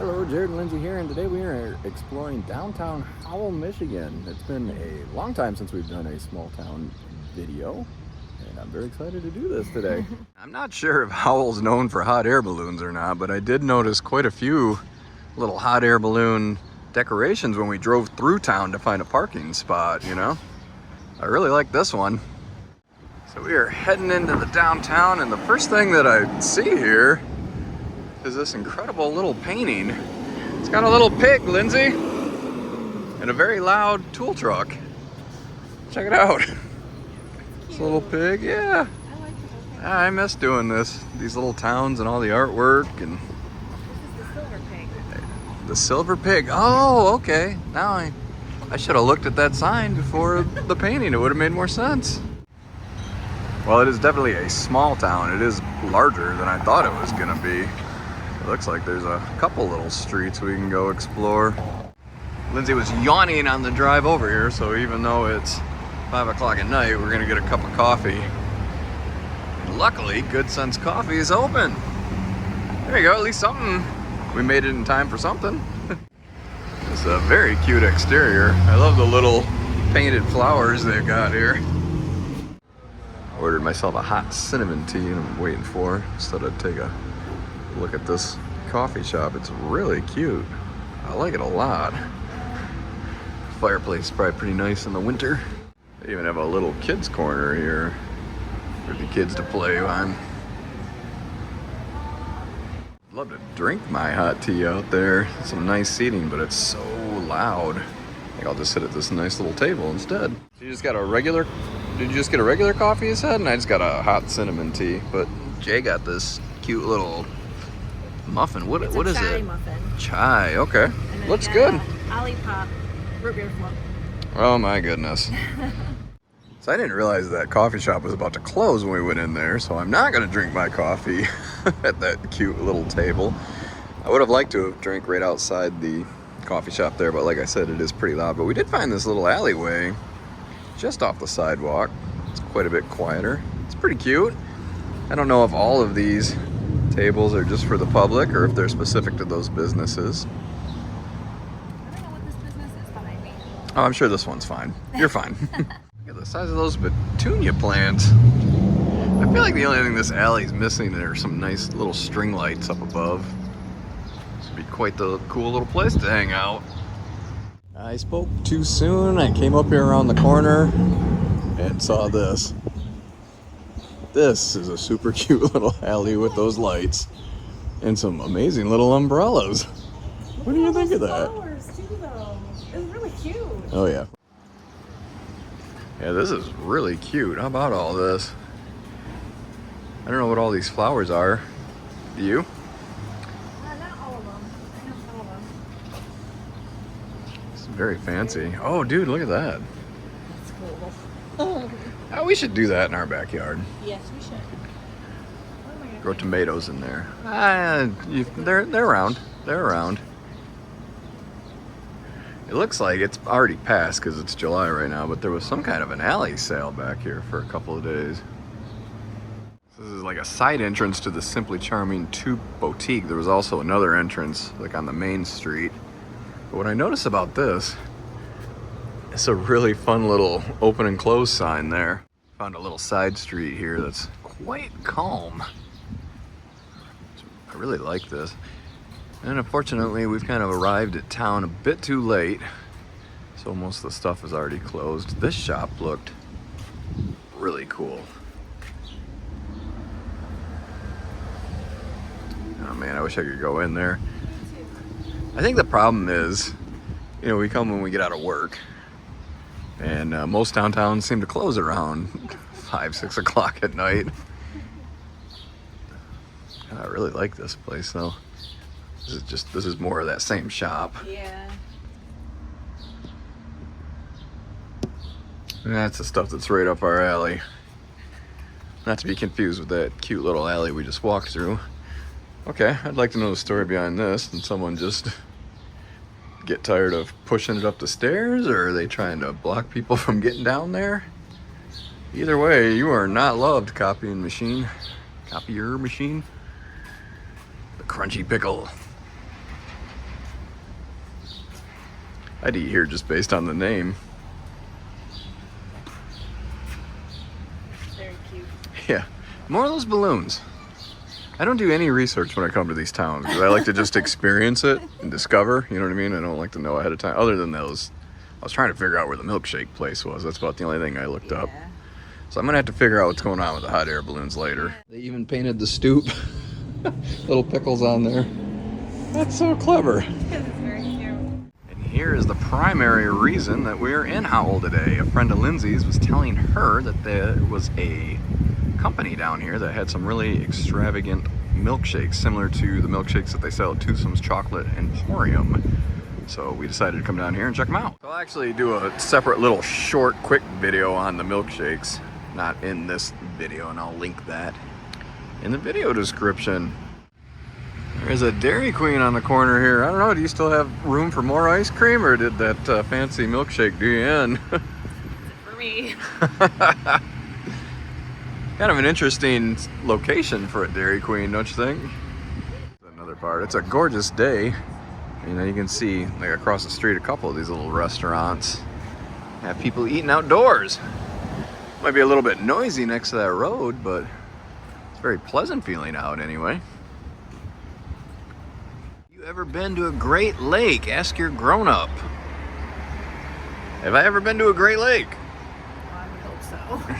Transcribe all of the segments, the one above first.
Hello, Jared and Lindsay here, and today we are exploring downtown Howell, Michigan. It's been a long time since we've done a small town video, and I'm very excited to do this today. I'm not sure if Howell's known for hot air balloons or not, but I did notice quite a few little hot air balloon decorations when we drove through town to find a parking spot, you know? I really like this one. So we are heading into the downtown, and the first thing that I see here is this incredible little painting. It's got a little pig, Lindsay, and a very loud tool truck. Check it out. This little pig, yeah. I like it. I miss doing this. These little towns and all the artwork and. This is the silver pig. The silver pig. Oh, okay. Now I should have looked at that sign before the painting. It would have made more sense. Well, it is definitely a small town. It is larger than I thought it was gonna be. It looks like there's a couple little streets we can go explore. Lindsay was yawning on the drive over here, so even though it's 5 o'clock at night, we're gonna get a cup of coffee. And luckily, Good Sense Coffee is open. There you go, at least something. We made it in time for something. It's a very cute exterior. I love the little painted flowers they've got here. Ordered myself a hot cinnamon tea and I'm waiting for it. Just thought I'd take a look at this coffee shop. It's really cute. I like it a lot. Fireplace is probably pretty nice in the winter. They even have a little kids corner here for the kids to play on. I'd love to drink my hot tea out there. Some nice seating, but it's so loud. I think I'll just sit at this nice little table instead. You just got a regular, did you just get a regular coffee you said? And I just got a hot cinnamon tea, but Jay got this cute little muffin. What is it? Chai muffin. Chai, okay. Looks good. Olipop root beer float. Oh my goodness. So I didn't realize that coffee shop was about to close when we went in there, so I'm not gonna drink my coffee at that cute little table. I would have liked to have drank right outside the coffee shop there, but like I said, it is pretty loud. But we did find this little alleyway just off the sidewalk. It's quite a bit quieter. It's pretty cute. I don't know if all of these tables are just for the public or if they're specific to those businesses. I don't know what this business is behind me. Oh, I'm sure this one's fine. You're fine. Look at the size of those petunia plants. I feel like the only thing this alley is missing are some nice little string lights up above. This would be quite the cool little place to hang out. I spoke too soon. I came up here around the corner and saw this. This is a super cute little alley with those lights and some amazing little umbrellas. What do you think of that? Flowers too, though. It's really cute. Oh yeah. Yeah, this is really cute. How about all this? I don't know what all these flowers are. Do you? Not all of them. I know some of them. It's very fancy. Oh, dude, look at that. That's cool. Oh, we should do that in our backyard. Yes, we should. What am I gonna Grow find? tomatoes in there. They're around. They're around. It looks like it's already passed because it's July right now, but there was some kind of an alley sale back here for a couple of days. This is like a side entrance to the Simply Charming 2 boutique. There was also another entrance like on the main street. But what I noticed about this, it's a really fun little open and close sign there. Found a little side street here that's quite calm. I really like this. And unfortunately, we've kind of arrived at town a bit too late, so most of the stuff is already closed. This shop looked really cool. Oh man, I wish I could go in there. I think the problem is, you know, we come when we get out of work, and most downtowns seem to close around 5, 6 o'clock at night. I really like this place though. This is more of that same shop. Yeah. That's the stuff that's right up our alley. Not to be confused with that cute little alley we just walked through. Okay, I'd like to know the story behind this. Did someone just get tired of pushing it up the stairs, or are they trying to block people from getting down there? Either way, you are not loved, copying machine. Copier machine. The crunchy pickle. I'd eat here just based on the name. Very cute. Yeah, more of those balloons. I don't do any research when I come to these towns because I like to just experience it and discover, you know what I mean? I don't like to know ahead of time. Other than those, I was trying to figure out where the milkshake place was. That's about the only thing I looked up. So I'm gonna have to figure out what's going on with the hot air balloons later. They even painted the stoop. Little pickles on there. That's so clever. It's very cute. And here is the primary reason that we're in Howell today. A friend of Lindsay's was telling her that there was a company down here that had some really extravagant milkshakes, similar to the milkshakes that they sell at Twosome's Chocolate Emporium. So we decided to come down here and check them out. I'll actually do a separate little short, quick video on the milkshakes. Not in this video, and I'll link that in the video description. There's a Dairy Queen on the corner here. I don't know, do you still have room for more ice cream, or did that fancy milkshake do you in? For me. Kind of an interesting location for a Dairy Queen, don't you think? Another part. It's a gorgeous day. You know, you can see like across the street a couple of these little restaurants have people eating outdoors. Might be a little bit noisy next to that road, but it's very pleasant feeling out anyway. You ever been to a Great Lake? Ask your grown-up. Have I ever been to a Great Lake? Well, I would hope so.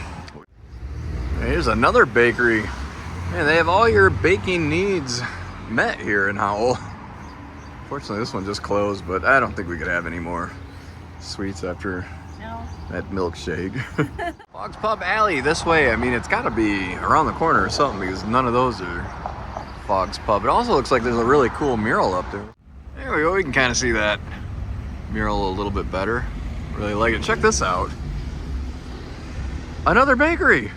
Here's another bakery. Man, they have all your baking needs met here in Howell. Fortunately, this one just closed, but I don't think we could have any more sweets after that milkshake. Fog's Pub Alley this way. I mean, it's got to be around the corner or something because none of those are Fog's Pub. It also looks like there's a really cool mural up there. There we go. We can kind of see that mural a little bit better. Really like it. Check this out. Another bakery.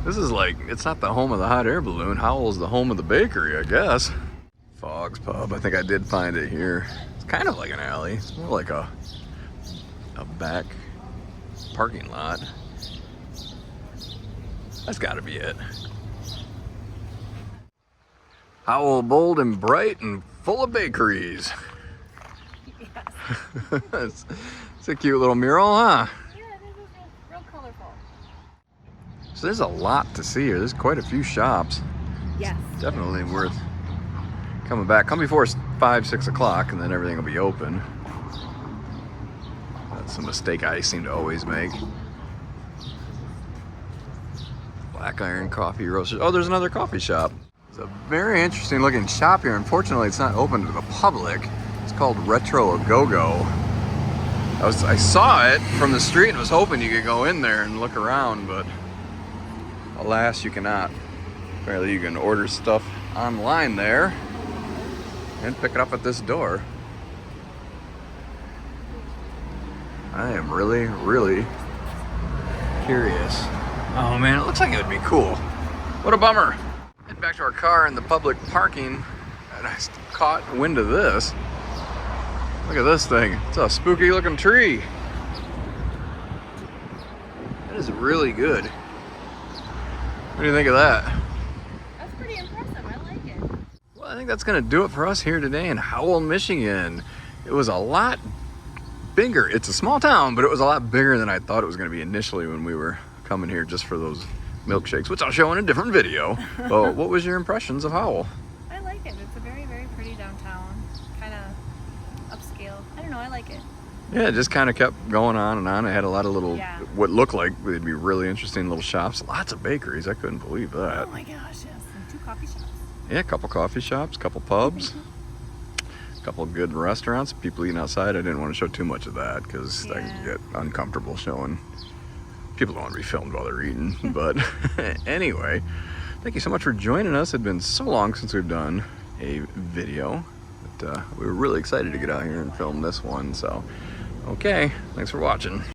This is like, it's not the home of the hot air balloon. Howell's the home of the bakery, I guess. Fog's Pub. I think I did find it here. It's kind of like an alley. It's more like a back parking lot. That's got to be it. Howell, bold and bright and full of bakeries. Yes. It's a cute little mural, huh? Yeah, this is real colorful. So there's a lot to see here. There's quite a few shops. Yes. Definitely worth coming back. Come before 5, 6 o'clock, and then everything will be open. That's a mistake I seem to always make. Black Iron Coffee Roasters. Oh, there's another coffee shop. It's a very interesting looking shop here. Unfortunately, it's not open to the public. It's called Retro A Go-Go. I saw it from the street and was hoping you could go in there and look around, but alas, you cannot. Apparently you can order stuff online there and pick it up at this door. I am really, really curious. Oh man, it looks like it would be cool. What a bummer. Head back to our car in the public parking, and I caught wind of this. Look at this thing. It's a spooky looking tree. That is really good. What do you think of that? That's pretty impressive. I like it. Well, I think that's gonna do it for us here today in Howell, Michigan. It was a lot bigger. It's a small town, but it was a lot bigger than I thought it was gonna be initially when we were coming here just for those milkshakes, which I'll show in a different video. But what was your impressions of Howell? I like it. It's a very, very pretty downtown. Kind of upscale. I don't know. I like it. Yeah, it just kind of kept going on and on. It had a lot of little, Yeah. what looked like they'd be really interesting little shops. Lots of bakeries. I couldn't believe that. Oh my gosh, yes. And 2 coffee shops. Yeah, a couple coffee shops, a couple pubs, a couple good restaurants, people eating outside. I didn't want to show too much of that because that can get uncomfortable showing. People don't want to be filmed while they're eating. But anyway, thank you so much for joining us. It's been so long since we've done a video. But we were really excited to get out here and film this one. So, okay, thanks for watching.